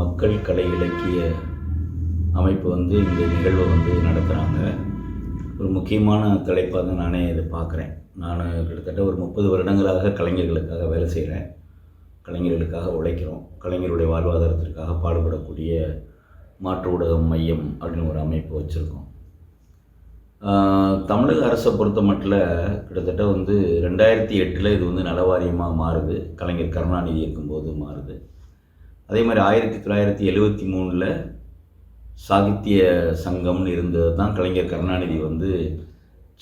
மக்கள் கலை இலக்கிய அமைப்பு இந்த நிகழ்வை நடத்துகிறாங்க. ஒரு முக்கியமான தலைப்பாக தான் நானே இதை பார்க்குறேன். நான் கிட்டத்தட்ட ஒரு 30 வருடங்களாக கலைஞர்களுக்காக வேலை செய்கிறேன். கலைஞர்களுக்காக உழைக்கிறோம். கலைஞருடைய வாழ்வாதாரத்திற்காக பாடுபடக்கூடிய மாற்று ஊடகம் மையம் அப்படின்னு ஒரு அமைப்பு வச்சுருக்கோம். தமிழக அரசை பொறுத்த மட்டும் கிட்டத்தட்ட 2008 இது நலவாரியமாக மாறுது. கலைஞர் கருணாநிதி இருக்கும்போது மாறுது. அதே மாதிரி 1973 சாகித்ய சங்கம்னு இருந்தது தான் கலைஞர் கருணாநிதி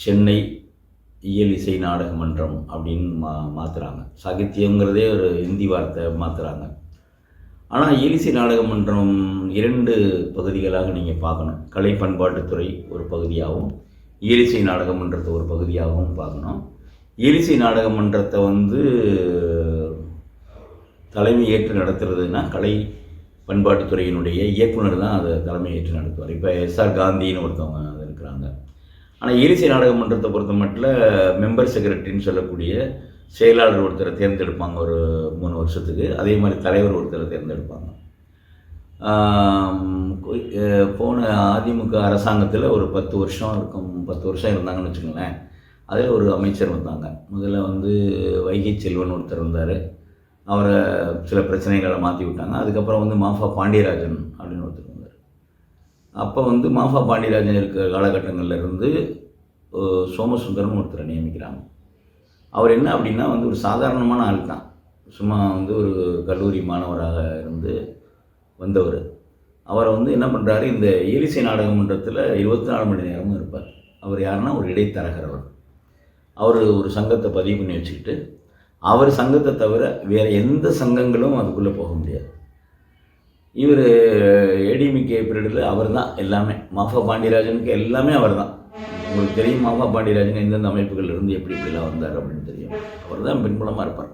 சென்னை இயல் இசை நாடக மன்றம் அப்படின்னு மாற்றுறாங்க. சாகித்யங்கிறதே ஒரு இந்தி வார்த்தை மாற்றுறாங்க. ஆனால் இயல் இசை நாடக மன்றம் 2 பகுதிகளாக நீங்கள் பார்க்கணும். கலை பண்பாட்டுத்துறை ஒரு பகுதியாகவும் இயலிசை நாடக மன்றத்தை ஒரு பகுதியாகவும் பார்க்கணும். இயலிசை நாடக மன்றத்தை தலைமை ஏற்று நடத்துறதுன்னா கலை பண்பாட்டுத்துறையினுடைய இயக்குனர் தான் அதை தலைமை ஏற்று நடத்துவார். இப்போ எஸ்ஆர் காந்தின்னு ஒருத்தவங்க அது இருக்கிறாங்க. ஆனால் இயலிசை நாடக மன்றத்தை பொறுத்த மட்டும் மெம்பர் செக்ரட்டரின்னு சொல்லக்கூடிய செயலாளர் ஒருத்தரை தேர்ந்தெடுப்பாங்க ஒரு 3 வருஷத்துக்கு. அதே மாதிரி தலைவர் ஒருத்தரை தேர்ந்தெடுப்பாங்க. போன அதிமுக அரசாங்கத்தில் ஒரு 10 வருஷம் இருந்தாங்கன்னு வச்சுக்கோங்களேன். அதில் ஒரு அமைச்சர் வந்தாங்க. முதல்ல வைகை செல்வன் ஒருத்தர் இருந்தார். அவரை சில பிரச்சனைகளை மாற்றி விட்டாங்க. அதுக்கப்புறம் மாஃபா பாண்டியராஜன் அப்படின்னு ஒருத்தர் வந்தார். அப்போ மாஃபா பாண்டியராஜன் இருக்கிற காலகட்டங்களில் இருந்து சோமசுந்தரம் ஒருத்தரை நியமிக்கிறாங்க. அவர் என்ன அப்படின்னா ஒரு சாதாரணமான ஆள் தான். சும்மா ஒரு கல்லூரி மாணவராக இருந்து வந்தவர். அவரை என்ன பண்ணுறாரு, இந்த இயலிசை நாடக மன்றத்தில் 24 மணி நேரமும் இருப்பார். அவர் யாருன்னா ஒரு இடைத்தரகர். அவர் ஒரு சங்கத்தை பதிவு பண்ணி வச்சுக்கிட்டு அவர் சங்கத்தை தவிர வேறு எந்த சங்கங்களும் அதுக்குள்ளே போக முடியாது. இவர் ஏடிஎம்கே பீரியடில் அவர் தான் எல்லாமே. மாஃபா பாண்டியராஜனுக்கு எல்லாமே அவர் தான். உங்களுக்கு தெரியும், மாஃபா பாண்டியராஜன் எந்தெந்த அமைப்புகள் இருந்து எப்படிலாம் வந்தார் அப்படின்னு தெரியும். அவர் தான் பின்புலமாக இருப்பார்.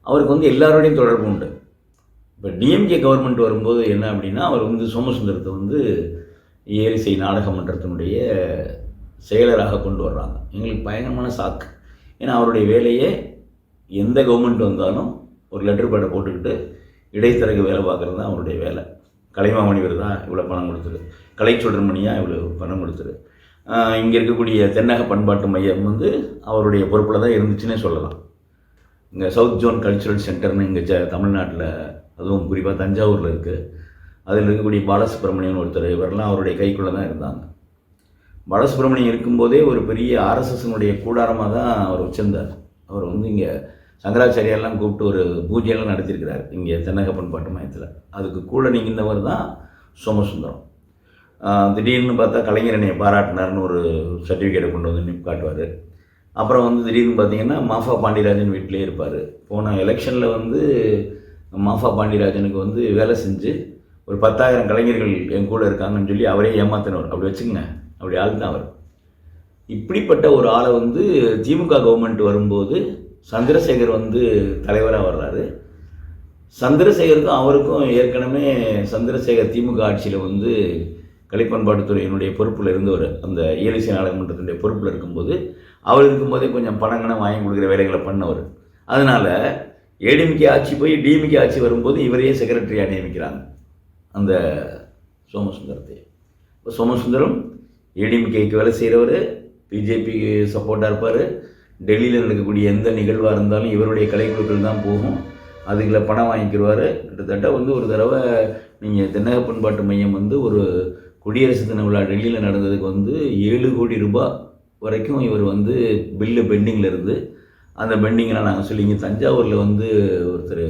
அவருக்கு எல்லாரோடையும் தொடர்பு உண்டு. இப்போ டிஎம்கே கவர்மெண்ட் வரும்போது என்ன அப்படின்னா, அவர் சோமசுந்தரத்தை இயலிசை நாடக மன்றத்தினுடைய செயலராக கொண்டு வர்றாங்க. எங்களுக்கு பயங்கரமான சாக்கு. ஏன்னா அவருடைய வேலையே எந்த கவர்மெண்ட் வந்தாலும் ஒரு லெட்டர் பேடை போட்டுக்கிட்டு இடைத்தரகு வேலை பார்க்குறது தான் அவருடைய வேலை. கலைமாமணிவர் தான் இவ்வளோ பணம் கொடுத்துரு, கலைச்சுடர்மணியாக இவ்வளோ பணம் கொடுத்துரு. இங்கே இருக்கக்கூடிய தென்னக பண்பாட்டு மையம் அவருடைய பொறுப்பில் தான் இருந்துச்சுன்னே சொல்லலாம். இங்கே சவுத் ஜோன் கல்ச்சுரல் சென்டர்னு இங்கே தமிழ்நாட்டில், அதுவும் குறிப்பாக தஞ்சாவூரில் இருக்குது. அதில் இருக்கக்கூடிய பாலசுப்ரமணியன் ஒருத்தர், இவரெல்லாம் அவருடைய கைக்குள்ளே தான் இருந்தாங்க. பாலசுப்ரமணியம் இருக்கும்போதே ஒரு பெரிய ஆர்எஸ்எஸ்னுடைய கூடாரமாக தான் அவர் வச்சுருந்தார். அவர் இங்கே சங்கராச்சாரியெல்லாம் கூப்பிட்டு ஒரு பூஜையெல்லாம் நடத்தியிருக்கிறார் இங்கே தென்னக பண்பாட்டு மையத்தில். அதுக்கு கூட நீங்கினவர் தான் சோமசுந்தரம். திடீர்னு பார்த்தா கலைஞரனை பாராட்டினார்னு ஒரு சர்டிஃபிகேட்டை கொண்டு காட்டுவார். அப்புறம் திடீர்னு பார்த்தீங்கன்னா மாஃபா பாண்டியராஜன் வீட்டிலே இருப்பார். போன எலெக்ஷனில் மாஃபா பாண்டியராஜனுக்கு வேலை செஞ்சு ஒரு 10,000 கலைஞர்கள் என் கூட இருக்காங்கன்னு சொல்லி அவரே ஏமாத்தினவர். அப்படி வச்சுக்கங்க, அப்படி ஆள் தான் அவர். இப்படிப்பட்ட ஒரு ஆளை திமுக கவர்மெண்ட் வரும்போது சந்திரசேகர் தலைவராக வர்றாரு. சந்திரசேகருக்கும் அவருக்கும் ஏற்கனவே சந்திரசேகர் திமுக ஆட்சியில் கலைப்பண்பாட்டுத்துறையினுடைய பொறுப்பில் இருந்தவர். அந்த இயலிசை நாடக மன்றத்தினுடைய பொறுப்பில் இருக்கும்போது அவர் இருக்கும்போதே கொஞ்சம் பணங்களை வாங்கி கொடுக்குற வேலைகளை பண்ணவர். அதனால் ஏடிஎம்கே ஆட்சி போய் டிஎம்கே ஆட்சி வரும்போது இவரையே செக்ரட்டரியாக நியமிக்கிறாங்க, அந்த சோமசுந்தரத்தை. இப்போ சோமசுந்தரம் ஏடிஎம்கேக்கு வேலை செய்கிறவர், பிஜேபிக்கு சப்போர்ட்டாக இருப்பார். டெல்லியில் நடக்கக்கூடிய எந்த நிகழ்வாக இருந்தாலும் இவருடைய கலைக்குழுக்கள் தான் போகும். அதுக்குள்ள பணம் வாங்கிக்கிடுவார். கிட்டத்தட்ட ஒரு தடவை நீங்கள் தென்னக பண்பாட்டு மையம் ஒரு குடியரசு தின விழா டெல்லியில் நடந்ததுக்கு 7 கோடி ரூபாய் வரைக்கும் இவர் பில்லு பெண்டிங்கில் இருந்து அந்த பெண்டிங்கெலாம் நாங்கள் சொல்லி இங்கே தஞ்சாவூரில் ஒருத்தர்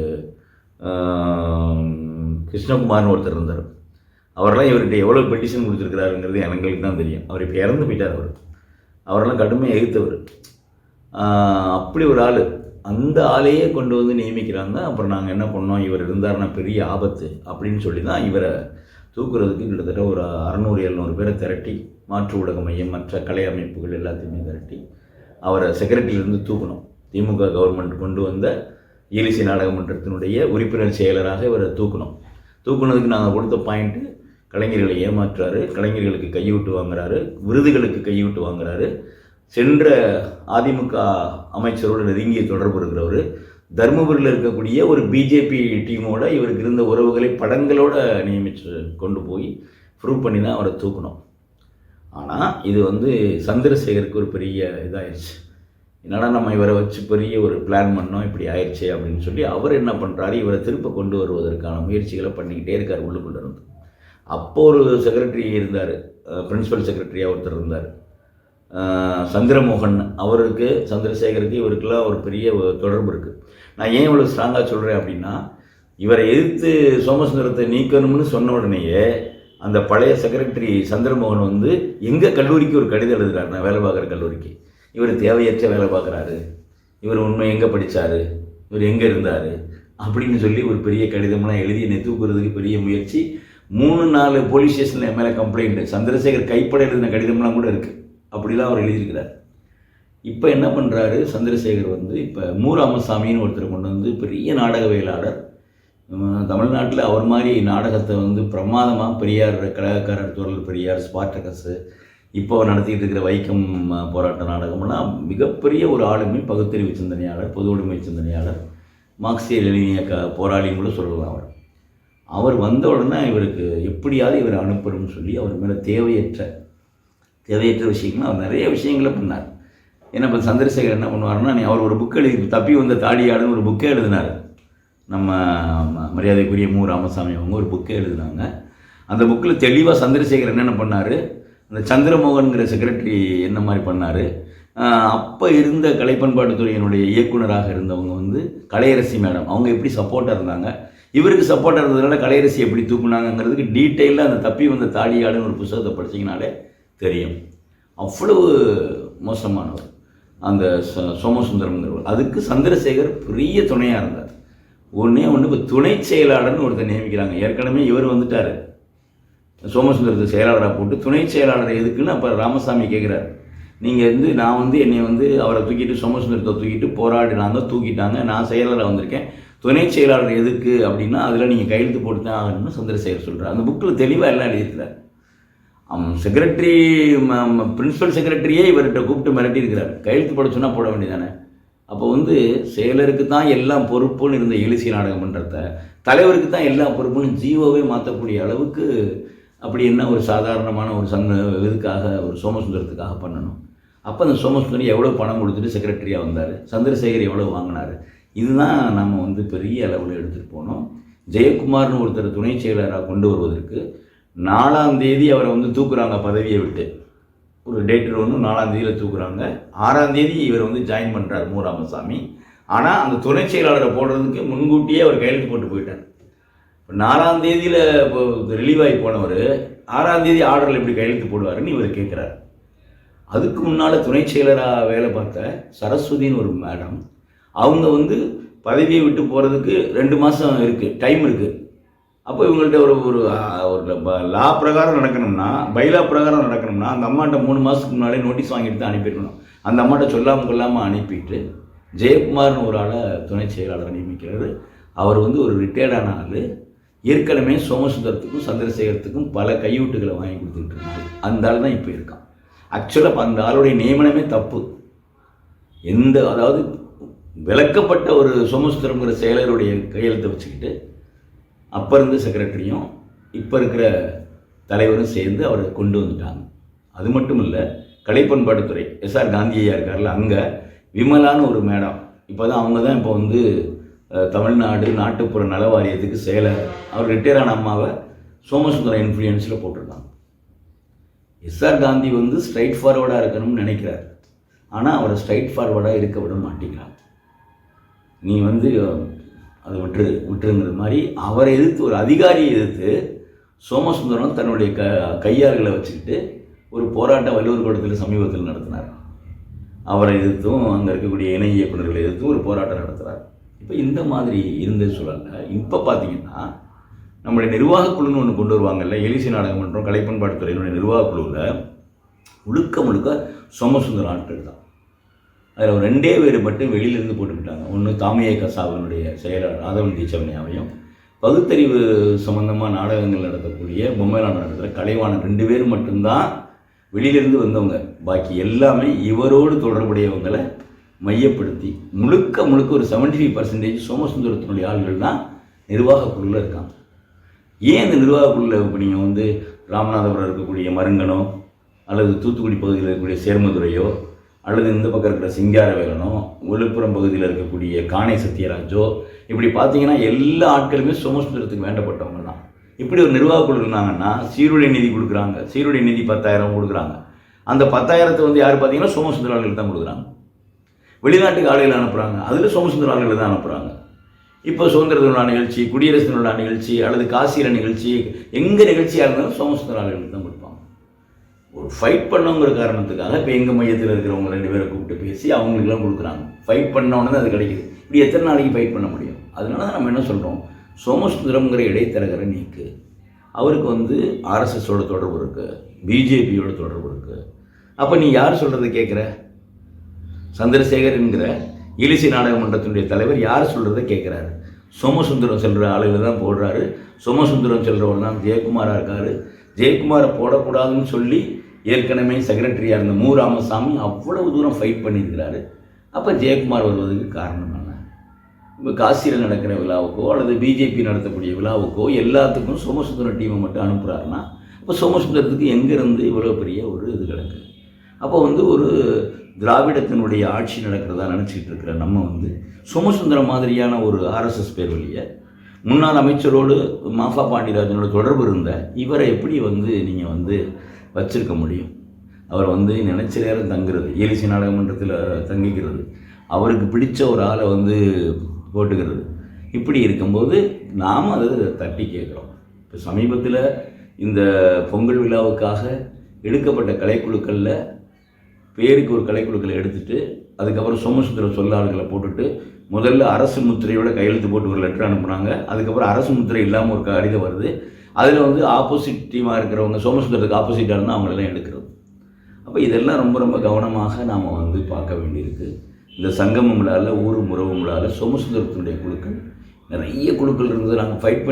கிருஷ்ணகுமார்னு ஒருத்தர் இருந்தார். அவரெல்லாம் இவர்கிட்ட எவ்வளோ பெட்டிஷன் கொடுத்துருக்கிறாருங்கிறது எங்களுக்கு தான் தெரியும். அவர் இப்போ இறந்து போயிட்டார். அவரெல்லாம் கடுமையாக எதிர்த்தவர். அப்படி ஒரு ஆள். அந்த ஆளையே கொண்டு நியமிக்கிறாங்க. அப்புறம் நாங்கள் என்ன பண்ணோம், இவர் இருந்தார்னா பெரிய ஆபத்து அப்படின்னு சொல்லி தான் இவரை தூக்குறதுக்கு கிட்டத்தட்ட ஒரு 600-700 பேரை திரட்டி, மாற்று ஊடக மையம் மற்ற கலை அமைப்புகள் எல்லாத்தையுமே திரட்டி அவரை செக்ரட்டரியிலேருந்து தூக்கணும். திமுக கவர்மெண்ட் கொண்டு வந்த இயலிசை நாடக மன்றத்தினுடைய உறுப்பினர் செயலராக இவரை தூக்குனதுக்கு நாங்கள் கொடுத்த பாயிண்ட்டு, கலைஞர்களை ஏமாற்றுறாரு, கலைஞர்களுக்கு கைவிட்டு வாங்குறாரு, விருதுகளுக்கு கைவிட்டு வாங்குறாரு, சென்ற அதிமுக அமைச்சரோடு நெருங்கிய தொடர்பு இருக்கிறவர், தருமபுரியில் இருக்கக்கூடிய ஒரு பிஜேபி டீமோட இவருக்கு இருந்த உறவுகளை படங்களோட நியமித்து கொண்டு போய் ப்ரூவ் பண்ணி தான் அவரை தூக்கணும். ஆனால் இது வந்து சந்திரசேகருக்கு ஒரு பெரிய இதாகிடுச்சு. என்னடா நம்ம இவரை வச்சு பெரிய ஒரு பிளான் பண்ணோம், இப்படி ஆயிடுச்சு அப்படின்னு சொல்லி அவர் என்ன பண்ணுறாரு, இவரை திரும்ப கொண்டு வருவதற்கான முயற்சிகளை பண்ணிக்கிட்டே இருக்கார் உள்ளுக்குள்ளே இருந்து. அப்போ ஒரு செக்ரட்டரி இருந்தார், பிரின்சிபல் செக்ரட்டரியாக ஒருத்தர் இருந்தார், சந்திரமோகன். அவருக்கு சந்திரசேகருக்கு இவருக்கெல்லாம் ஒரு பெரிய தொடர்பு இருக்குது. நான் ஏன் இவ்வளோ ஸ்ட்ராங்காக சொல்கிறேன் அப்படின்னா, இவரை எதிர்த்து சோமசுந்தரத்தை நீக்கணும்னு சொன்ன உடனேயே அந்த பழைய செக்ரட்டரி சந்திரமோகன் வந்து எங்கள் கல்லூரிக்கு ஒரு கடிதம் எழுதுகிறார், நான் வேலை பார்க்குற கல்லூரிக்கு. இவர் தேவையற்ற வேலை பார்க்குறாரு, இவர் உண்மை எங்கே படித்தார், இவர் எங்கே இருந்தார் அப்படின்னு சொல்லி ஒரு பெரிய கடிதம்லாம் எழுதி என்னை தூக்குறதுக்கு பெரிய முயற்சி. 3-4 போலீஸ் ஸ்டேஷனில் என் மேலே கம்ப்ளைண்ட்டு. சந்திரசேகர் கைப்பட எழுதின கடிதம்லாம் கூட இருக்குது. அப்படிலாம் அவர் எழுதியிருக்கிறார். இப்போ என்ன பண்ணுறாரு சந்திரசேகர் வந்து, இப்போ மு. ராமசாமின்னு ஒருத்தர் கொண்டு வந்து பெரிய நாடகவியலாளர். தமிழ்நாட்டில் அவர் மாதிரி நாடகத்தை வந்து பிரமாதமாக பெரியார், கழகக்காரர் தோழர் பெரியார், ஸ்பார்டகஸு, இப்போ நடத்திக்கிட்டு இருக்கிற வைக்கம் போராட்ட நாடகம்லாம் மிகப்பெரிய ஒரு ஆளுமை, பகுத்தறிவு சிந்தனையாளர், பொது உடைமை சிந்தனையாளர், மார்க்சிய லெனினிய போராளியும் கூட சொல்லலாம். அவர் வந்த உடனே இவருக்கு எப்படியாவது இவரை அனுப்பணும்னு சொல்லி அவர் மேலே தேவையற்ற விஷயங்கள் அவர் நிறைய விஷயங்களை பண்ணார். ஏன்னா இப்போ சந்திரசேகர் என்ன பண்ணுவார்னா, அவர் ஒரு புக் எழுதி, தப்பி வந்த தாடியாடுன்னு ஒரு புக்கே எழுதினார். நம்ம மரியாதைக்குரிய மு. ராமசாமி அவங்க ஒரு புக்கே எழுதினாங்க. அந்த புக்கில் தெளிவாக சந்திரசேகர் என்னென்ன பண்ணார், அந்த சந்திரமோகன்கிற செக்ரட்டரி என்ன மாதிரி பண்ணார், அப்போ இருந்த கலைப்பண்பாட்டுத்துறையினுடைய இயக்குனராக இருந்தவங்க வந்து கலையரசி மேடம், அவங்க எப்படி சப்போர்ட்டாக இருந்தாங்க, இவருக்கு சப்போர்ட்டாக இருந்ததுனால கலையரசி எப்படி தூக்குனாங்கிறதுக்கு டீட்டெயிலாக அந்த தப்பி வந்த தாடியாடுன்னு ஒரு புத்தகத்தை படிச்சிங்கனாலே தெரியும். அவ்வளவு மோசமானவர் அந்த சோமசுந்தரம்ங்கிறவர். அதுக்கு சந்திரசேகர் பெரிய துணையாக இருந்தார். ஒன்று இப்போ துணை செயலாளர்னு ஒருத்தர் நியமிக்கிறாங்க. ஏற்கனவே இவர் வந்துட்டார், சோமசுந்தரத்தை செயலாளராக போட்டு துணை செயலாளர் எதுக்குன்னு அப்போ ராமசாமி கேட்குறாரு. நீங்கள் வந்து நான் வந்து என்னை வந்து அவரை தூக்கிட்டு சோமசுந்தரத்தை தூக்கிட்டு போராடினாங்க, தூக்கிட்டாங்க, நான் செயலாளராக வந்திருக்கேன், துணை செயலாளர் எதுக்கு அப்படின்னா அதில் நீங்கள் கையெழுத்து போட்டு தான் ஆகணும்னு சந்திரசேகர் சொல்கிறார். அந்த புக்கில் தெளிவாக எல்லாம் எழுதியிருக்கிறார். செக்ரட்டரி, பிரின்சிபல் செக்ரட்டரியே இவர்கிட்ட கூப்பிட்டு மிரட்டியிருக்கிறார், கையெழுத்து போட சொன்னால் போட வேண்டியதானே. அப்போ வந்து செயலருக்கு தான் எல்லாம் பொறுப்புன்னு இருந்த எழுச்சி நாடகம் பண்ணுறத தலைவருக்கு தான் எல்லா பொறுப்புன்னு ஜீவோவே மாற்றக்கூடிய அளவுக்கு அப்படி என்ன ஒரு சாதாரணமான ஒரு இதுக்காக ஒரு சோமசுந்தரத்துக்காக பண்ணணும். அப்போ அந்த சோமசுந்தரம் எவ்வளோ பணம் கொடுத்துட்டு செக்ரட்டரியாக வந்தார், சந்திரசேகர் எவ்வளோ வாங்கினார், இதுதான் நம்ம வந்து பெரிய அளவில் எடுத்துகிட்டு போனோம். ஜெயக்குமார்னு ஒருத்தர் துணை செயலராக கொண்டு வருவதற்கு 4ஆம் தேதி அவரை வந்து தூக்குறாங்க பதவியை விட்டு. ஒரு டேட்டு ஒன்று 4ஆம் தேதியில் தூக்குறாங்க. 6ஆம் தேதி இவர் வந்து ஜாயின் பண்ணுறார் மு. ராமசாமி. ஆனால் அந்த துணை செயலாளரை போடுறதுக்கு முன்கூட்டியே அவர் கையெழுத்து போட்டு போயிட்டார். இப்போ 4ஆம் தேதியில் இப்போ ரிலீவ் ஆகி போனவர் 6ஆம் தேதி ஆர்டரில் எப்படி கையெழுத்து போடுவாருன்னு இவர் கேட்குறார். அதுக்கு முன்னால் துணை செயலராக வேலை பார்த்த சரஸ்வதின்னு ஒரு மேடம், அவங்க வந்து பதவியை விட்டு போகிறதுக்கு 2 மாதம் இருக்குது, டைம் இருக்குது. அப்போ இவங்கள்ட்ட ஒரு லா பிரகாரம் நடக்கணும்னா, பைலா பிரகாரம் நடக்கணும்னா அந்த அம்மாட்ட 3 மாதத்துக்கு முன்னாலே நோட்டீஸ் வாங்கிட்டு தான் அனுப்பியிருக்கணும். அந்த அம்மாட்ட சொல்லாமல் கொள்ளாமல் அனுப்பிட்டு ஜெயக்குமார்னு ஒரு ஆளை துணை செயலாளர் நியமிக்கிறார். அவர் வந்து ஒரு ரிட்டையர்டான ஆள். ஏற்கனவே சோமசுந்தரத்துக்கும் சந்திரசேகரத்துக்கும் பல கையூட்டுகளை வாங்கி கொடுத்துக்கிட்டு இருந்தாங்க. அந்த ஆள் தான் இப்போ இருக்கான். ஆக்சுவலாக அந்த ஆளுடைய நியமனமே தப்பு. அதாவது விளக்கப்பட்ட ஒரு சோமசுந்தரங்கிற செயலருடைய கையெழுத்தை வச்சுக்கிட்டு அப்போ இருந்த செக்ரட்டரியும் இப்போ இருக்கிற தலைவரும் சேர்ந்து அவரை கொண்டு வந்துட்டாங்க. அது மட்டும் இல்லை, கலைப்பண்பாட்டுத்துறை எஸ்ஆர் காந்தியா இருக்கார்ல, அங்கே விமலான்னு ஒரு மேடம், இப்போ தான் அவங்க தான் இப்போ வந்து தமிழ்நாடு நாட்டுப்புற நல வாரியத்துக்கு செயலர். அவர் ரிட்டையரான அம்மாவை சோமசுந்தரம் இன்ஃப்ளூயன்ஸில் போட்டிருக்காங்க. எஸ்ஆர் காந்தி வந்து ஸ்ட்ரைட் ஃபார்வர்டாக இருக்கணும்னு நினைக்கிறார். ஆனால் அவரை ஸ்ட்ரைட் ஃபார்வர்டாக இருக்க விட மாட்டேங்கிறாங்க. நீ வந்து அதை விட்டுருங்கிறது மாதிரி அவரை எதிர்த்து, ஒரு அதிகாரியை எதிர்த்து சோமசுந்தரம் தன்னுடைய கையாள்களை வச்சுக்கிட்டு ஒரு போராட்டம் வள்ளுவர் கூடத்தில் சமீபத்தில் நடத்தினார். அவரை எதிர்த்தும் அங்கே இருக்கக்கூடிய இணை இயக்குநர்களை எதிர்த்தும் ஒரு போராட்டம் நடத்துகிறார். இப்போ இந்த மாதிரி இருந்த சூழலில் இப்போ பார்த்தீங்கன்னா நம்மளுடைய நிர்வாகக்குழுன்னு ஒன்று கொண்டு வருவாங்கல்ல, எழுச்சி நாடகம் மன்றம் கலைப்பண்பாட்டுத்துறையினுடைய நிர்வாகக்குழுவில் முழுக்க சோமசுந்தரம் ஆட்கள் தான். அதில் ஒரு 2 பேர் மட்டும் வெளியிலேருந்து போட்டுக்கிட்டாங்க. ஒன்று தாமியே கசாவினுடைய செயலாளர் ஆதவன் தீட்சவனியாவையும், பகுத்தறிவு சம்பந்தமாக நாடகங்கள் நடத்தக்கூடிய பொம்மைலாம் நடத்துகிற கலைவாணன் 2 பேர் மட்டும்தான் வெளியிலேருந்து வந்தவங்க. பாக்கி எல்லாமே இவரோடு தொடர்புடையவங்களை மையப்படுத்தி முழுக்க முழுக்க ஒரு 75% சோமசுந்தரத்தினுடைய ஆள்கள் தான் நிர்வாக குழுவில் இருக்காங்க. ஏன் இந்த நிர்வாக குழுவில் இப்போ நீங்கள் வந்து ராமநாதபுரம் இருக்கக்கூடிய மருங்கனோ அல்லது தூத்துக்குடி பகுதியில் இருக்கக்கூடிய சேர்மதுரையோ அல்லது இந்த பக்கம் இருக்கிற சிங்காரவேலனோ விழுப்புரம் பகுதியில் இருக்கக்கூடிய காணை சத்யராஜோ இப்படி பார்த்தீங்கன்னா எல்லா ஆட்களுமே சோமசுந்தரத்துக்கு வேண்டப்பட்டவங்க தான். இப்படி ஒரு நிர்வாக குழு இருந்தாங்கன்னா சீருடை நிதி கொடுக்குறாங்க. சீருடை நிதி 10,000 கொடுக்குறாங்க. அந்த 10,000 வந்து யார் பார்த்தீங்கன்னா சோமசுந்தர ஆளுகள் தான் கொடுக்குறாங்க. வெளிநாட்டுக்கு ஆளுகள் அனுப்புகிறாங்க, அதில் சோமசுந்தர ஆளுகள் தான் அனுப்புகிறாங்க. இப்போ சுதந்திர தின நிகழ்ச்சி, குடியரசு தின நிகழ்ச்சி அல்லது காசிர நிகழ்ச்சி எங்கே நிகழ்ச்சியாக இருந்தாலும் சோமசுந்தர ஆளுகளுக்கு தான் கொடுப்பாங்க. ஒரு ஃபைட் பண்ணவங்கிற காரணத்துக்காக இப்போ எங்கள் மையத்தில் இருக்கிறவங்க 2 பேரை கூப்பிட்டு பேசி அவங்களுக்குலாம் கொடுக்குறாங்க. ஃபைட் பண்ணோன்னு அது கிடைக்குது. இப்படி எத்தனை நாளைக்கு ஃபைட் பண்ண முடியும்? அதனால தான் நம்ம என்ன சொல்கிறோம், சோமசுந்தரம்ங்கிற இடைத்தரகரை நீக்கு. அவருக்கு வந்து ஆர்எஸ்எஸோட தொடர்பு இருக்குது, பிஜேபியோட தொடர்பு இருக்குது. அப்போ நீ யார் சொல்கிறத கேட்குற? சந்திரசேகர் என்கிற இலிசி நாடக மன்றத்தினுடைய தலைவர் யார் சொல்கிறத கேட்குறாரு? சோமசுந்தரம் செல்கிற ஆளுகள் தான் போடுறாரு. சோமசுந்தரம் செல்கிறவர் தான் ஜெயக்குமாராக இருக்கார். ஜெயக்குமாரை போடக்கூடாதுன்னு சொல்லி ஏற்கனவே செக்ரட்டரியாக இருந்த மு ராமசாமி அவ்வளவு தூரம் ஃபைட் பண்ணியிருக்கிறாரு. அப்போ ஜெயக்குமார் வருவதற்கு காரணம் என்ன? இப்போ காசியில் நடக்கிற விழாவுக்கோ அல்லது பிஜேபி நடத்தக்கூடிய விழாவுக்கோ எல்லாத்துக்கும் சோமசுந்தரம் டீமை மட்டும் அனுப்புகிறாருன்னா அப்போ சோமசுந்தரத்துக்கு எங்கேருந்து இவ்வளோ பெரிய ஒரு இது கிடக்கு? அப்போ வந்து ஒரு திராவிடத்தினுடைய ஆட்சி நடக்கிறதா நினச்சிக்கிட்டு இருக்கிற நம்ம வந்து சோமசுந்தரம் மாதிரியான ஒரு ஆர்எஸ்எஸ் பேர் வழியை முன்னாள் அமைச்சரோடு மாஃபா பாண்டியராஜனோட தொடர்பு இருந்த இவரை எப்படி வந்து நீங்கள் வந்து வச்சிருக்க முடியும்? அவர் வந்து நினைச்ச நேரம் தங்குறது, ஏலிசி நாடகமன்றத்தில் தங்கிக்கிறது, அவருக்கு பிடிச்ச ஒரு ஆளை வந்து போட்டுக்கிறது, இப்படி இருக்கும்போது நாம் அதை தட்டி கேட்குறோம். இப்போ சமீபத்தில் இந்த பொங்கல் விழாவுக்காக எடுக்கப்பட்ட கலைக்குழுக்களில் பேருக்கு ஒரு கலைக்குழுக்களை எடுத்துகிட்டு அதுக்கப்புறம் சோமசுந்தரம் சொல்லாளர்களை போட்டுட்டு முதல்ல அரசு முத்திரையோட கையெழுத்து போட்டு ஒரு லெட்டர் அனுப்புனாங்க. அதுக்கப்புறம் அரசு முத்திரை இல்லாமல் ஒரு கடிதம் வருது. அதில் வந்து ஆப்போசிட் டீமாக இருக்கிறவங்க சோமசுந்தரத்துக்கு ஆப்போசிட்டாக இருந்தால் அவங்களெல்லாம் எடுக்கிறது. அப்போ இதெல்லாம் ரொம்ப ரொம்ப கவனமாக நாம் வந்து பார்க்க வேண்டியிருக்கு. இந்த சங்கம விழாவில் ஊர் முறவு விழாவில் சோமசுந்தரத்தினுடைய குழுக்கள் நிறைய குழுக்கள் இருந்தது. நாங்கள் ஃபைட்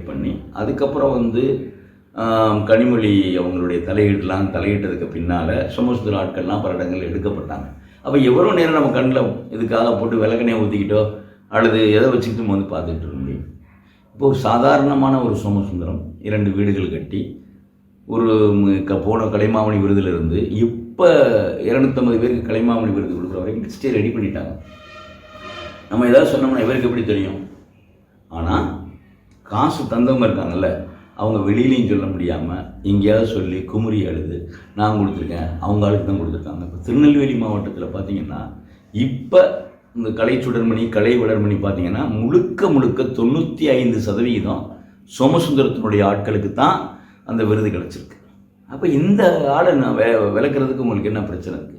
பண்ணி அதுக்கப்புறம் வந்து கனிமொழி அவங்களுடைய தலையிட்டதுக்கு பின்னால் சோமசுந்தர ஆட்கள்லாம் பல இடங்கள் எடுக்கப்பட்டாங்க. அப்போ எவ்வளோ நேரம் நம்ம கண்ணில் இதுக்காக போட்டு விளக்கணையை ஊற்றிக்கிட்டோ அல்லது எதை வச்சுக்கிட்டு வந்து பார்த்துக்கிட்டு இருக்க முடியும்? இப்போது சாதாரணமான ஒரு சோமசுந்தரம் 2 வீடுகள் கட்டி ஒரு போன கலைமாமணி விருதிலிருந்து இப்போ 250 பேருக்கு கலைமாமணி விருது கொடுக்குற வரைக்கும் லிஸ்ட்டே ரெடி பண்ணிட்டாங்க. நம்ம எதாவது சொன்னோம்னா இவருக்கு எப்படி தெரியும்? ஆனால் காசு தந்தவங்க இருக்காங்கல்ல, அவங்க வெளியிலையும் சொல்ல முடியாமல் எங்கேயாவது சொல்லி குமுறி அழுது நான் கொடுத்துருக்கேன், அவங்க ஆளுக்கு தான் கொடுத்துருக்காங்க. இப்போ திருநெல்வேலி மாவட்டத்தில் பார்த்திங்கன்னா இப்போ இந்த கலை சுடர்மணி கலை வளர்மணி பார்த்திங்கன்னா முழுக்க 95% சோமசுந்தரத்தினுடைய ஆட்களுக்கு தான் அந்த விருது கிடச்சிருக்கு. அப்போ இந்த ஆளை நான் விளக்குறதுக்கு உங்களுக்கு என்ன பிரச்சனை இருக்குது?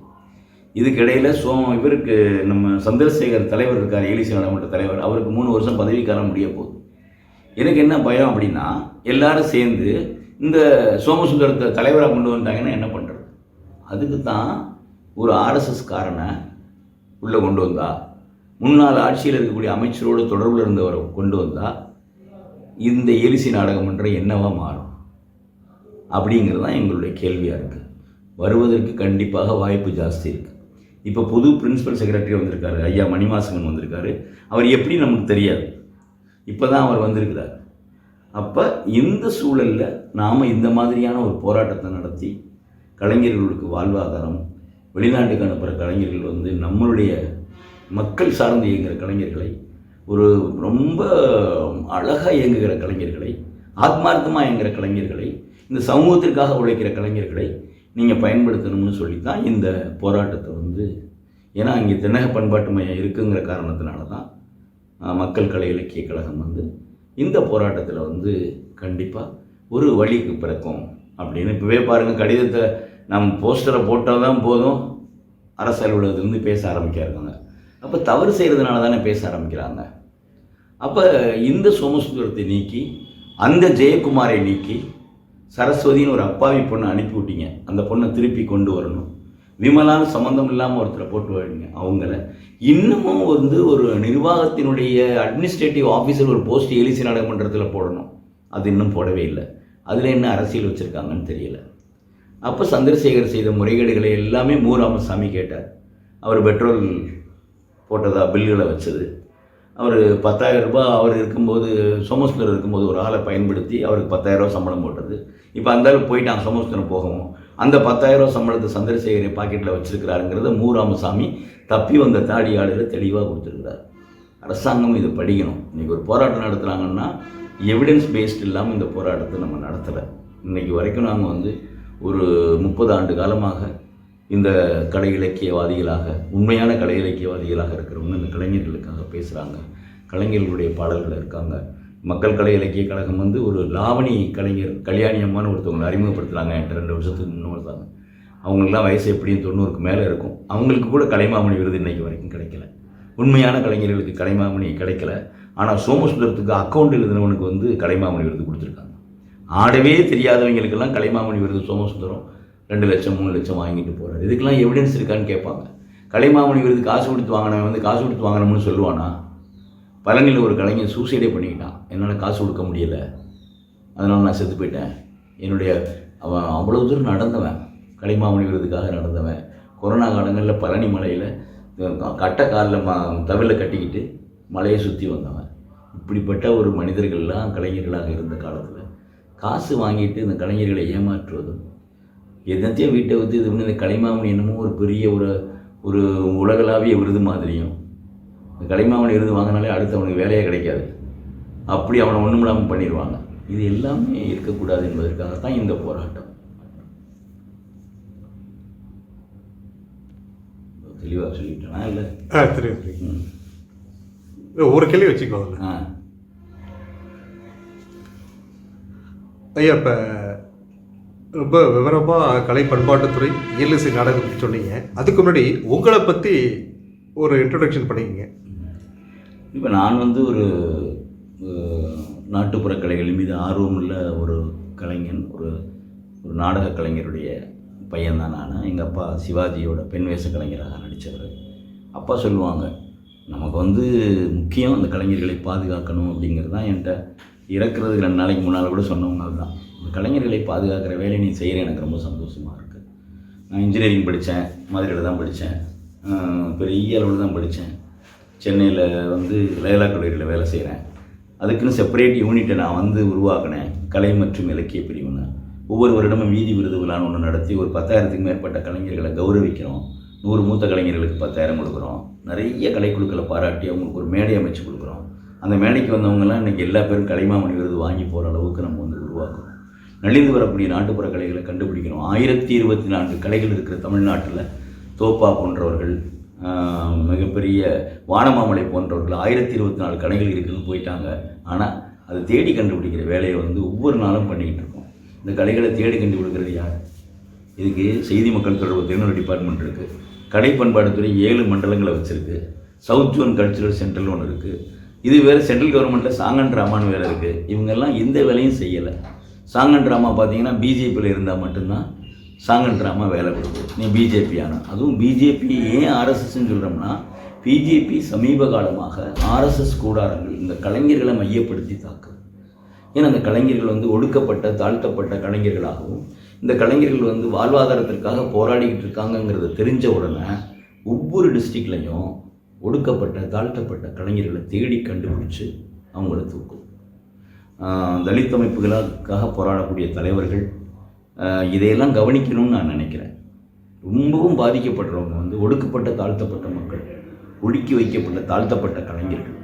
இதுக்கிடையில் இவருக்கு நம்ம சந்திரசேகர் தலைவர் இருக்கார், ஏலிசி நாடகமன்ற தலைவர், அவருக்கு 3 வருஷம் பதவிக்காலம் முடிய போகுது. எனக்கு என்ன பயம் அப்படின்னா, எல்லாரும் சேர்ந்து இந்த சோமசுந்தரத்தை தலைவராக கொண்டு வந்தாங்கன்னா என்ன பண்ணுறது? அதுக்கு தான் ஒரு ஆர்எஸ்எஸ் காரனை உள்ளே கொண்டு வந்தா, முன்னாள் ஆட்சியில் இருக்கக்கூடிய அமைச்சரோடு தொடர்பில் இருந்தவரை கொண்டு வந்தால் இந்த ஏலிசி நாடகமன்றம் என்னவா மாறும் அப்படிங்கிறது தான் எங்களுடைய கேள்வியாக இருக்குது. வருவதற்கு கண்டிப்பாக வாய்ப்பு ஜாஸ்தி இருக்குது. இப்போ புது பிரின்சிபல் செக்ரட்டரி வந்திருக்காரு, ஐயா மணிமாசகன் வந்திருக்காரு. அவர் எப்படி நமக்கு தெரியாது, இப்போ தான் அவர் வந்திருக்கிறார். அப்போ இந்த சூழலில் நாம் இந்த மாதிரியான ஒரு போராட்டத்தை நடத்தி கலைஞர்களுக்கு வாழ்வாதாரம், வெளிநாட்டுக்கு அனுப்புகிற கலைஞர்கள் வந்து நம்மளுடைய மக்கள் சார்ந்து இயங்குகிற கலைஞர்களை, ஒரு ரொம்ப அழகாக இயங்குகிற கலைஞர்களை, ஆத்மார்த்தமாக இயங்குகிற கலைஞர்களை, இந்த சமூகத்திற்காக உழைக்கிற கலைஞர்களை நீங்கள் பயன்படுத்தணும்னு சொல்லி தான் இந்த போராட்டத்தை வந்து, ஏன்னா இங்கே தென்னக பண்பாட்டு மையம் இருக்குங்கிற காரணத்தினால தான் மக்கள் கலை இலக்கிய கழகம் வந்து இந்த போராட்டத்தில் வந்து கண்டிப்பாக ஒரு வழிக்கு பிறக்கும் அப்படின்னு. இப்போவே பாருங்கள், கடிதத்தை நம்ம போஸ்டரை போட்டால் தான் போதும் அரசு அலுவலகத்திலேருந்து பேச ஆரம்பிக்கிறாங்க. அப்போ தவறு செய்கிறதுனால தானே பேச ஆரம்பிக்கிறாங்க. அப்போ இந்த சோமசுந்தரத்தை நீக்கி அந்த ஜெயக்குமாரை நீக்கி சரஸ்வதின்னு ஒரு அப்பாவி பொண்ணை அனுப்பி விட்டீங்க. அந்த பொண்ணை திருப்பி கொண்டு வரணும். விமலான சம்மந்தம் இல்லாமல் ஒருத்தரை போட்டு வரீங்க. அவங்கள இன்னமும் வந்து ஒரு நிர்வாகத்தினுடைய அட்மினிஸ்ட்ரேட்டிவ் ஆஃபீஸர் ஒரு போஸ்ட் ஏலிசி நாடகமன்றத்தில் போடணும். அது இன்னும் போடவே இல்லை. அதில் என்ன அரசியல் வச்சுருக்காங்கன்னு தெரியல. அப்போ சந்திரசேகர் செய்த முறைகேடுகளை எல்லாமே மு ராமசாமி கேட்டார். அவர் பெட்ரோல் போட்டதா பில்லுகளை வச்சது. அவர் 10,000 ரூபாய் அவர் இருக்கும்போது, சோமசுந்தரம் இருக்கும்போது ஒரு ஆளை பயன்படுத்தி அவருக்கு 10,000 ரூபா சம்பளம் போட்டது. இப்போ அந்த ஆள் போயிட்டான் சோமசுந்தரம் போகவும், அந்த 10,000 ரூபா சம்பளத்தை சந்திரசேகரை பாக்கெட்டில் வச்சிருக்கிறாருங்கிறத மு. ராமசாமி தப்பி வந்த தாடி ஆளுநர் தெளிவாக கொடுத்துருக்கிறார். அரசாங்கம் இதை படிக்கணும். இன்றைக்கி ஒரு போராட்டம் நடத்துகிறாங்கன்னா எவிடன்ஸ் பேஸ்ட் இல்லாமல் இந்த போராட்டத்தை நம்ம நடத்தலை. இன்றைக்கி வரைக்கும் நாங்கள் வந்து ஒரு 30 ஆண்டு காலமாக இந்த கலை இலக்கியவாதிகளாக, உண்மையான கலை இலக்கியவாதிகளாக இருக்கிறவங்க இந்த கலைஞர்களுக்காக பேசுகிறாங்க. கலைஞர்களுடைய பாடல்கள் இருக்காங்க. மக்கள் கலை இலக்கிய கழகம் வந்து ஒரு லாவணி கலைஞர் கல்யாணி அம்மான்னு ஒருத்தவங்களை அறிமுகப்படுத்துகிறாங்க. என்கிட்ட 2 வருஷத்துக்கு முன்னே இருந்தாங்க. அவங்களுக்குலாம் வயசு எப்படியும் 90க்கு மேலே இருக்கும். அவங்களுக்கு கூட கலைமாமணி விருது இன்றைக்கு வரைக்கும் கிடைக்கல. உண்மையான கலைஞர்களுக்கு கலைமாமணி கிடைக்கல. ஆனால் சோமசுந்தரத்துக்கு அக்கௌண்ட் எழுதினவனுக்கு வந்து கலைமாமணி விருது கொடுத்துருக்காங்க. ஆடவே தெரியாதவங்களுக்கெல்லாம் கலைமாமணி விருது சோமசுந்தரம் 2 லட்சம் 3 லட்சம் வாங்கிட்டு போகிறார். இதுக்கெல்லாம் எவிடன்ஸ் இருக்கான்னு கேட்பாங்க. கலைமாமணி விருது காசு கொடுத்து வாங்கினவன் வந்து காசு கொடுத்து வாங்கினோம்னு சொல்லுவானா? பழனியில் ஒரு கலைஞர் சூசைடே பண்ணிக்கிட்டான். என்னால் காசு கொடுக்க முடியலை, அதனால் நான் செத்து போயிட்டேன். அவன் அவ்வளோ தூரம் நடந்தவன், கலைமாமணி விருதுக்காக நடந்தவன். கொரோனா காலங்களில் பழனி மலையில் கட்ட காலில் தவில கட்டிக்கிட்டு மலையை சுற்றி வந்தவன். இப்படிப்பட்ட ஒரு மனிதர்கள்லாம் கலைஞர்களாக இருந்த காலத்தில் காசு வாங்கிட்டு இந்த கலைஞர்களை ஏமாற்றுவதும், என்னத்தையும் வீட்டை வந்து இது பண்ணி இந்த கலைமாமணி என்னமோ ஒரு பெரிய ஒரு உலகளாவிய விருது மாதிரியும், இந்த கலைமாமணி விருது வாங்கினாலே அடுத்து அவனுக்கு வேலையே கிடைக்காது, அப்படி அவனை ஒன்றும் இல்லாமல் பண்ணிடுவாங்க. இது எல்லாமே இருக்கக்கூடாது என்பதற்காகத்தான் இந்த போராட்டம். தெளிவாக சொல்லிட்டேனா? இல்லை தெரியும். ஒரு கேள்வி வச்சுக்கோங்க ஐயா. இப்போ ரொம்ப விவரமாக கலை பண்பாட்டுத்துறை இயலிசை நாடகம் பற்றி சொன்னீங்க. அதுக்கு முன்னாடி உங்களை பற்றி ஒரு இன்ட்ரடக்ஷன் பண்ணிக்கங்க. இப்போ நான் வந்து ஒரு நாட்டுப்புற கலைகள் மீது ஆர்வமுள்ள ஒரு கலைஞன், ஒரு நாடக கலைஞருடைய பையன்தான் நான். எங்கள் அப்பா சிவாஜியோட பெண் வேஷ கலைஞராக நடித்தவர். அப்பா சொல்லுவாங்க, நமக்கு வந்து முக்கியம் அந்த கலைஞர்களை பாதுகாக்கணும் அப்படிங்கிறது தான். என்கிட்ட இறக்குறதுக்கு 2 நாளைக்கு முன்னால் கூட சொன்னவங்க அதுதான். இந்த கலைஞர்களை பாதுகாக்கிற வேலையை நீ செய்கிற எனக்கு ரொம்ப சந்தோஷமாக இருக்குது. நான் இன்ஜினியரிங் படித்தேன், மதுரையில் தான் படித்தேன், பெரிய அளவில் தான் படித்தேன். சென்னையில் வந்து லயோலா கல்லூரியில் வேலை செய்கிறேன். அதுக்குன்னு செப்பரேட் யூனிட்டை நான் வந்து உருவாக்கினேன், கலை மற்றும் இலக்கிய பிரிவுன்னு. ஒவ்வொரு வருடமும் வீதி விருது விழான்னு ஒன்று நடத்தி ஒரு 10,000க்கு மேற்பட்ட கலைஞர்களை கௌரவிக்கிறோம். 100 மூத்த கலைஞர்களுக்கு 10,000 கொடுக்குறோம். நிறைய கலைக்குழுக்களை பாராட்டி அவங்களுக்கு ஒரு மேடை அமைச்சு கொடுக்குறோம். அந்த மேடைக்கு வந்தவங்கலாம் இன்றைக்கி எல்லா பேரும் கலைமாமணி விருது வாங்கி போகிற அளவுக்கு நம்ம வந்து உருவாக்குறோம். நலிந்து வரக்கூடிய நாட்டுப்புற கலைகளை கண்டுபிடிக்கிறோம். 1024 கலைகள் இருக்கிற தமிழ்நாட்டில் தோப்பா போன்றவர்கள், மிகப்பெரிய வானமாமலை போன்றவர்கள் 1024 கலைகள் இருக்குதுன்னு போயிட்டாங்க. ஆனால் அதை தேடி கண்டுபிடிக்கிற வேலையை வந்து ஒவ்வொரு நாளும் பண்ணிக்கிட்டு இருக்கோம். இந்த கலைகளை தேடி கண்டுபிடிக்கிறது யார்? இதுக்கு செய்தி மக்கள் தொடர்பு திருநெல்வேலி டிபார்ட்மெண்ட் இருக்குது. கலை பண்பாட்டுத்துறை 7 மண்டலங்களை வச்சுருக்கு. சவுத் ஜோன் கல்ச்சுரல் சென்டர்னு ஒன்று இருக்குது. இது வேறு சென்ட்ரல் கவர்மெண்ட்டில் சாங் அண்ட் ட்ராமான்னு வேறு இருக்குது. இவங்கெல்லாம் எந்த வேலையும் செய்யலை. சாங் அண்ட் ட்ராமா பார்த்தீங்கன்னா பிஜேபியில் இருந்தால் மட்டும்தான் சாங் அண்ட் ட்ராமா வேலை கொடுக்குது. நீ பிஜேபி ஆனால் அதுவும் பிஜேபி ஏன் ஆர்எஸ்எஸ்ன்னு சொல்கிறோம்னா, பிஜேபி சமீப காலமாக ஆர்எஸ்எஸ் கூடாரங்கள் இந்த கலைஞர்களை மையப்படுத்தி தாக்குது. ஏன்னா அந்த கலைஞர்கள் வந்து ஒடுக்கப்பட்ட தாழ்த்தப்பட்ட கலைஞர்களாகவும், இந்த கலைஞர்கள் வந்து வாழ்வாதாரத்திற்காக போராடிக்கிட்டு இருக்காங்கங்கிறத தெரிஞ்ச உடனே ஒவ்வொரு டிஸ்ட்ரிக்ட்லையும் ஒடுக்கப்பட்ட தாழ்த்தப்பட்ட கலைஞர்களை தேடி கண்டுபிடிச்சு அவங்கள தூக்கும். தலித் அமைப்புகளுக்காக போராடக்கூடிய தலைவர்கள் இதையெல்லாம் கவனிக்கணும்னு நான் நினைக்கிறேன். ரொம்பவும் பாதிக்கப்படுறவங்க வந்து ஒடுக்கப்பட்ட தாழ்த்தப்பட்ட மக்கள், ஒடுக்கி வைக்கப்பட்ட தாழ்த்தப்பட்ட கலைஞர்கள்,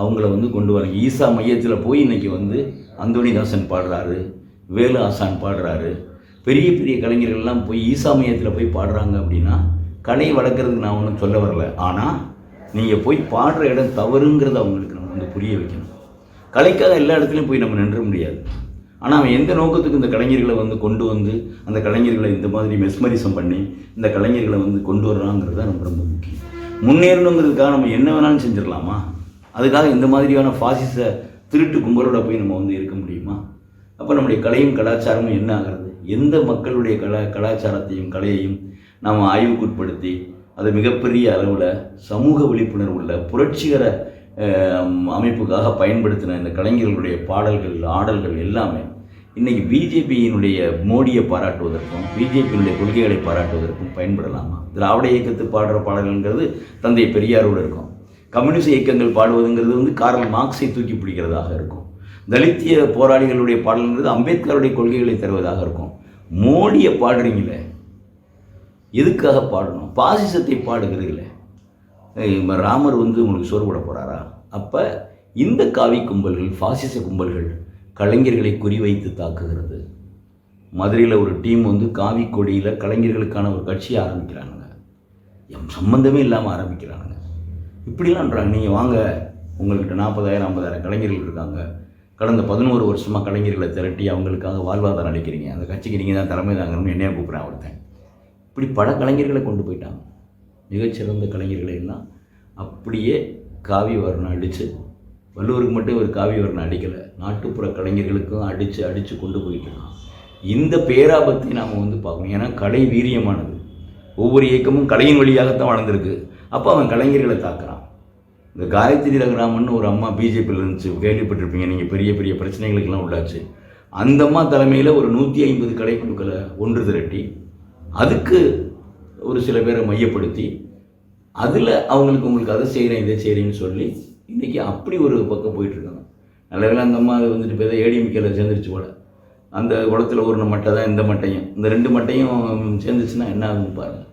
அவங்கள வந்து கொண்டு வராங்க. ஈசா மையத்தில் போய் இன்றைக்கி வந்து அந்தோணிதாசன் பாடுறாரு, வேலு ஆசான் பாடுறாரு, பெரிய பெரிய கலைஞர்கள்லாம் போய் ஈசா மையத்தில் போய் பாடுறாங்க. அப்படின்னா கலை வளர்க்குறதுக்கு நான் ஒன்றும் சொல்ல வரல. ஆனால் நீங்கள் போய் பாடுற இடம் தவறுங்கிறத அவங்களுக்கு நம்ம வந்து புரிய வைக்கணும். கலைக்காக எல்லா இடத்துலையும் போய் நம்ம நின்ற முடியாது. ஆனால் அவன் எந்த நோக்கத்துக்கு இந்த கலைஞர்களை வந்து கொண்டு வந்து அந்த கலைஞர்களை இந்த மாதிரி மெஸ்மரிசம் பண்ணி இந்த கலைஞர்களை வந்து கொண்டு வர்றாங்கிறது தான் ரொம்ப ரொம்ப முக்கியம். முன்னேறணுங்கிறதுக்காக நம்ம என்ன வேணாலும் செஞ்சிடலாமா? அதுக்காக இந்த மாதிரியான பாசிச திருட்டு கும்பலோட போய் நம்ம வந்து இருக்க முடியுமா? அப்போ நம்முடைய கலையும் கலாச்சாரமும் என்ன ஆகிறது? எந்த மக்களுடைய கலாச்சாரத்தையும் கலையையும் நாம் ஆய்வுக்குட்படுத்தி அதை மிகப்பெரிய அளவில் சமூக விழிப்புணர்வு உள்ள புரட்சிகர அமைப்புக்காக பயன்படுத்தின இந்த கலைஞர்களுடைய பாடல்கள் ஆடல்கள் எல்லாமே இன்றைக்கி பிஜேபியினுடைய மோடியை பாராட்டுவதற்கும் பிஜேபியினுடைய கொள்கைகளை பாராட்டுவதற்கும் பயன்படலாமா? திராவிட இயக்கத்து பாடுற பாடல்கள்ங்கிறது தந்தை பெரியாரோடு இருக்கும். கம்யூனிஸ்ட் இயக்கங்கள் பாடுவதுங்கிறது வந்து கார்ல் மார்க்ஸை தூக்கி பிடிக்கிறதாக இருக்கும். தலித்திய போராளிகளுடைய பாடல்ங்கிறது அம்பேத்கருடைய கொள்கைகளை தருவதாக இருக்கும். மோடியை பாடுறீங்களே, எதுக்காக பாடணும்? பாசிசத்தை பாடுகிறீங்களே. ராமர் வந்து உங்களுக்கு சோறு போட போகிறாரா? அப்போ இந்த காவி கும்பல்கள், பாசிச கும்பல்கள் கலைஞர்களை குறிவைத்து தாக்குகிறது. மதுரையில் ஒரு டீம் வந்து காவி கொடியில் கலைஞர்களுக்கான ஒரு கட்சியை ஆரம்பிக்கிறானுங்க. சம்பந்தமே இல்லாமல் ஆரம்பிக்கிறானுங்க. இப்படிலாம்ன்றாங்க. நீங்கள் வாங்க, உங்கள்கிட்ட 40,000 50,000 கலைஞர்கள் இருக்காங்க. கடந்த 11 வருஷமாக கலைஞர்களை திரட்டி அவங்களுக்காக வாழ்வாதாரம் அளிக்கிறீங்க. அந்த கட்சிக்கு நீங்கள் தான் தலைமை தாங்கணும்னு என்னைய கூப்பிட்றேன் ஒருத்தன். இப்படி பல கலைஞர்களை கொண்டு போயிட்டாங்க. மிகச்சிறந்த கலைஞர்களை எல்லாம் அப்படியே காவி வர்ணம் அடித்து, வள்ளுவருக்கு மட்டும் ஒரு காவி வர்ணம் அடிக்கலை, நாட்டுப்புற கலைஞர்களுக்கும் அடித்து கொண்டு போயிட்டுருக்கான். இந்த பேராபத்தை நாம் வந்து பார்க்கணும். ஏன்னா கலை வீரியமானது. ஒவ்வொரு இயக்கமும் கலையின் வழியாகத்தான் வளர்ந்துருக்கு. அப்போ அவன் கலைஞர்களை தாக்குறான். இந்த காயத்ரி ரகுராமன் ஒரு அம்மா பிஜேபியில் இருந்துச்சு, கேள்விப்பட்டிருப்பீங்க நீங்கள். பெரிய பெரிய பிரச்சனைகளுக்கெல்லாம் உள்ளாச்சு. அந்த அம்மா தலைமையில் ஒரு 150 கலைக்குழுக்களை ஒன்று திரட்டி அதுக்கு ஒரு சில பேரை மையப்படுத்தி அதில் உங்களுக்கு அதை செய்கிறேன் இதை செய்கிறேன்னு சொல்லி இன்றைக்கி அப்படி ஒரு பக்கம் போயிட்டுருக்காங்க. நல்ல வேலை அந்த அம்மா அது வந்துட்டு போய் ஏடிஎம்கேல சேர்ந்துருச்சு போல. அந்த குளத்தில் ஒரு மட்டை தான் இந்த மட்டையும், இந்த 2 மட்டையும் சேர்ந்துச்சுன்னா என்ன ஆகுதுன்னு பாருங்கள்.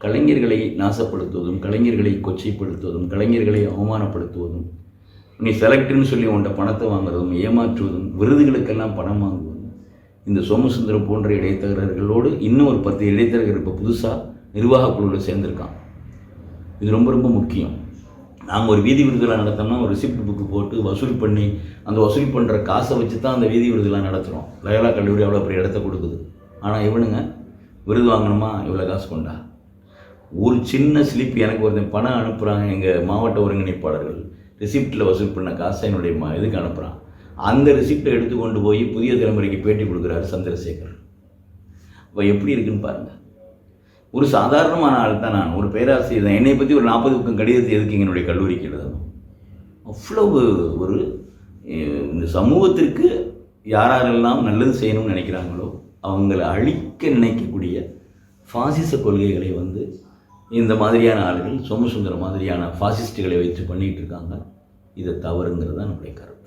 கலைஞர்களை நாசப்படுத்துவதும், கலைஞர்களை கொச்சைப்படுத்துவதும், கலைஞர்களை அவமானப்படுத்துவதும், நீ செலக்ட்னு சொல்லி உன்ட்ட பணத்தை வாங்குறதும், ஏமாற்றுவதும், விருதுகளுக்கெல்லாம் பணம் வாங்குவதும், இந்த சோமசுந்தரம் போன்ற இடைத்தரகர்களோடு இன்னும் ஒரு 10 இடைத்தரகர் இப்போ புதுசாக நிர்வாக குழுவில் சேர்ந்துருக்கான். இது ரொம்ப ரொம்ப முக்கியம். நாங்கள் ஒரு வீதி விருதுகளை நடத்தோம்னா ஒரு ரிசிப்ட் புக்கு போட்டு வசூல் பண்ணி அந்த வசூல் பண்ணுற காசை வச்சு தான் அந்த வீதி விருதுலாம் நடத்துகிறோம். லயோலா கல்லூரி அவ்வளோ பெரிய இடத்த கொடுக்குது. ஆனால் இவனுங்க விருது வாங்கணுமா இவ்வளோ காசு கொண்டா. ஒரு சின்ன ஸ்லிப் எனக்கு ஒருத்தன் பணம் அனுப்புகிறாங்க. எங்கள் மாவட்ட ஒருங்கிணைப்பாளர்கள் ரிசிப்டில் வசூல் பண்ண காசை என்னுடைய இதுக்கு அனுப்புகிறான். அந்த ரிசிப்டை எடுத்து கொண்டு போய் புதிய தலைமுறைக்கு பேட்டி கொடுக்குறாரு சந்திரசேகர். இப்போ எப்படி இருக்குன்னு பாருங்கள். ஒரு சாதாரணமான ஆள் தான் நான், ஒரு பேராசிரியர் தான். என்னை பற்றி ஒரு 40 பக்கம் கடிதத்தை எதுக்கு என்னுடைய கல்லூரிக்கு எழுதணும்? அவ்வளவு ஒரு இந்த சமூகத்திற்கு யாரெல்லாம் நல்லது செய்யணும்னு நினைக்கிறாங்களோ அவங்களை அழிக்க நினைக்கக்கூடிய பாசிச கொள்கைகளை வந்து இந்த மாதிரியான ஆளுகள், சோமசுந்தரம் மாதிரியான பாசிஸ்டுகளை வைத்து பண்ணிகிட்டு இருக்காங்க. இதை தவறுங்கிறது தான் நம்முடைய கருத்து.